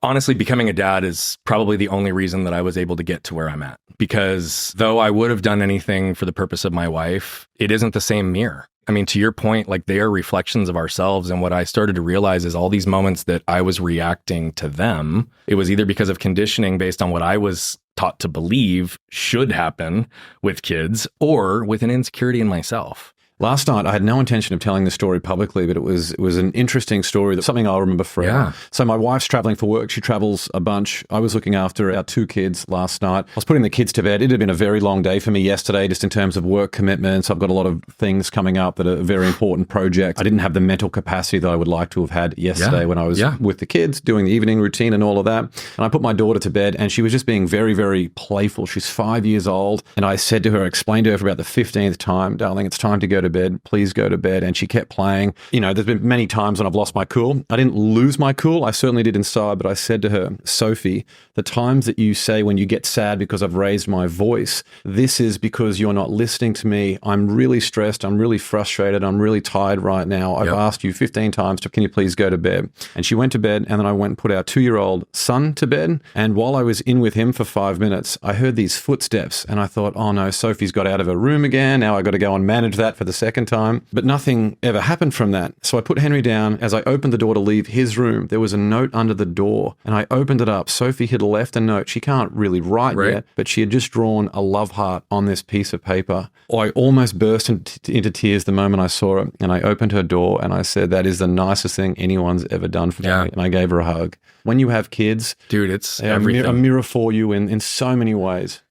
Honestly, becoming a dad is probably the only reason that I was able to get to where I'm at. Because though I would have done anything for the purpose of my wife, it isn't the same mirror. I mean, to your point, like they are reflections of ourselves. And what I started to realize is all these moments that I was reacting to them, it was either because of conditioning based on what I was taught to believe should happen with kids or with an insecurity in myself. Last night, I had no intention of telling this story publicly, but it was an interesting story, that's something I'll remember forever. Yeah. So my wife's traveling for work. She travels a bunch. I was looking after our 2 kids last night. I was putting the kids to bed. It had been a very long day for me yesterday, just in terms of work commitments. I've got a lot of things coming up that are very important projects. I didn't have the mental capacity that I would like to have had yesterday when I was with the kids, doing the evening routine and all of that. And I put my daughter to bed, and she was just being very, very playful. She's 5 years old. And I said to her, explained to her for about the 15th time, darling, it's time to go to bed. Please go to bed. And she kept playing. You know, there's been many times when I've lost my cool. I didn't lose my cool. I certainly did inside, but I said to her, Sophie, the times that you say when you get sad because I've raised my voice, this is because you're not listening to me. I'm really stressed. I'm really frustrated. I'm really tired right now. I've asked you 15 times, can you please go to bed? And she went to bed, and then I went and put our 2-year-old son to bed. And while I was in with him for 5 minutes, I heard these footsteps, and I thought, oh no, Sophie's got out of her room again. Now I got to go and manage that for the second time. But nothing ever happened from that. So I put Henry down. As I opened the door to leave his room, there was a note under the door, and I opened it up. Sophie had left a note. She can't really write yet, but she had just drawn a love heart on this piece of paper. I almost burst into tears the moment I saw it, and I opened her door and I said, that is the nicest thing anyone's ever done for me. And I gave her a hug. When you have kids, dude, it's everything. A mirror for you in so many ways.